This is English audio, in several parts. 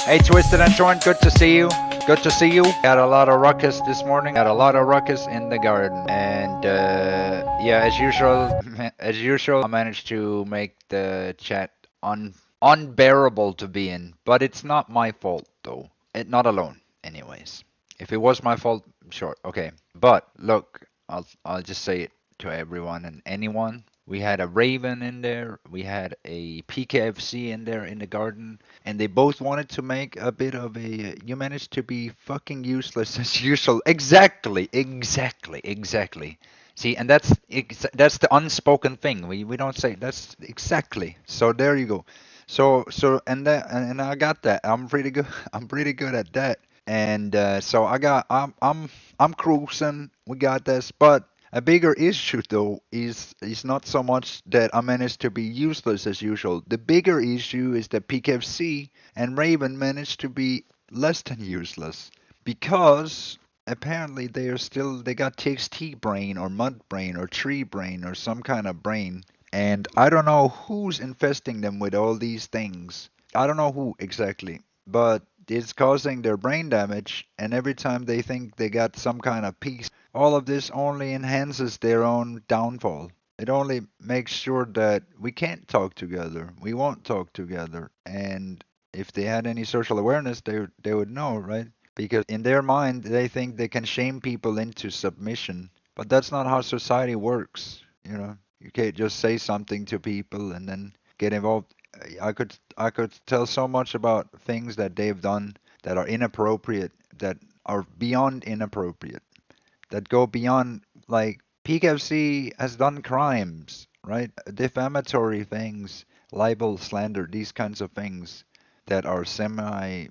Hey, Twisted and Torn, good to see you. Good to see you. Had a lot of ruckus this morning. Had a lot of ruckus in the garden, and yeah, as usual, I managed to make the chat unbearable to be in. But it's not my fault though. Not alone, anyways. If it was my fault, sure, okay. But look, I'll just say it to everyone and anyone. We had a Raven in there. We had a PKFC in there in the garden, and they both wanted to make a bit of a you managed to be fucking useless as usual. Exactly. See, and that's the unspoken thing. We don't say that's exactly. So there you go. And I got that. I'm pretty good. I'm pretty good at that. And so I'm cruising. We got this, but a bigger issue though is not so much that I managed to be useless as usual. The bigger issue is that PKFC and Raven managed to be less than useless because apparently they got TXT brain or mud brain or tree brain or some kind of brain, and I don't know who's infesting them with all these things. I don't know who exactly, but it's causing their brain damage, and every time they think they got some kind of peace, all of this only enhances their own downfall. It only makes sure that we can't talk together. We won't talk together. And if they had any social awareness, they would know, right? Because in their mind, they think they can shame people into submission. But that's not how society works. You can't just say something to people and then get involved. I could tell so much about things that they've done that are inappropriate, that are beyond inappropriate, that go beyond, like, PKFC has done crimes, right? Defamatory things, libel, slander, these kinds of things that are semi,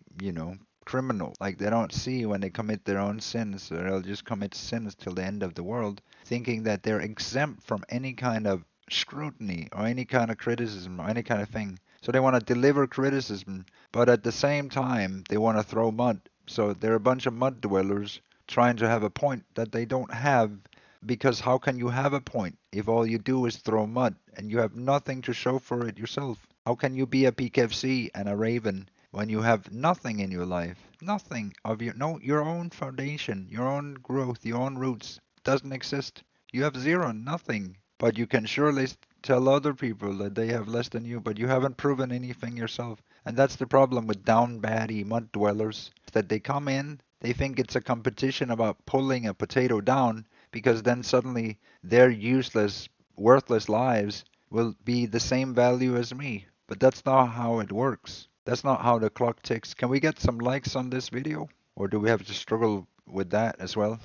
criminal. Like, they don't see when they commit their own sins, so they'll just commit sins till the end of the world, thinking that they're exempt from any kind of scrutiny or any kind of criticism or any kind of thing. So they want to deliver criticism, but at the same time, they want to throw mud. So they're a bunch of mud dwellers trying to have a point that they don't have, because how can you have a point if all you do is throw mud and you have nothing to show for it yourself? How can you be a PKFC and a Raven when you have nothing in your life? Nothing of your no your own foundation, your own growth, your own roots doesn't exist. You have zero, nothing. But you can surely tell other people that they have less than you, but you haven't proven anything yourself. And that's the problem with down baddie mud dwellers, that they come in, they think it's a competition about pulling a potato down, because then suddenly their useless, worthless lives will be the same value as me. But that's not how it works. That's not how the clock ticks. Can we get some likes on this video? Or do we have to struggle with that as well?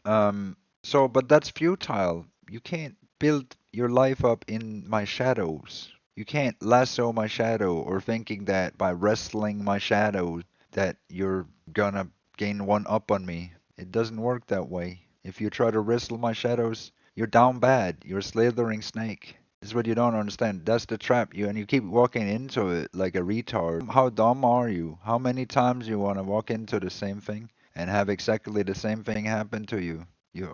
But that's futile. You can't build your life up in my shadows. You can't lasso my shadow, or thinking that by wrestling my shadow that you're gonna gain one up on me. It doesn't work that way. If you try to wrestle my shadows, you're down bad. You're a slithering snake. This is what you don't understand. That's the trap. You keep walking into it like a retard. How dumb are you? How many times you want to walk into the same thing and have exactly the same thing happen to you?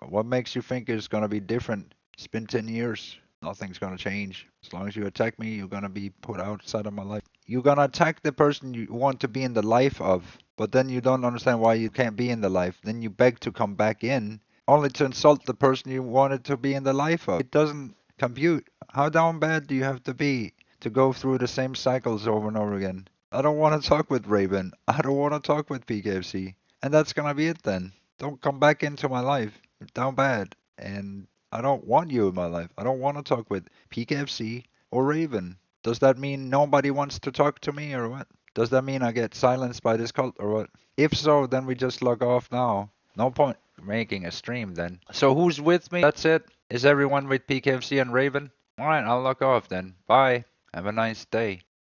What makes you think it's gonna be different? It's been 10 years. Nothing's gonna change. As long as you attack me, you're gonna be put outside of my life. You're gonna attack the person you want to be in the life of, but then you don't understand why you can't be in the life. Then you beg to come back in, only to insult the person you wanted to be in the life of. It doesn't compute. How down bad do you have to be to go through the same cycles over and over again? I don't want to talk with Raven. I don't want to talk with PKFC. And that's gonna be it then. Don't come back into my life. You're down bad. And I don't want you in my life. I don't want to talk with PKFC or Raven. Does that mean nobody wants to talk to me, or what? Does that mean I get silenced by this cult, or what? If so, then we just log off now. No point making a stream then. So who's with me? That's it. Is everyone with PKFC and Raven? Alright, I'll log off then. Bye. Have a nice day.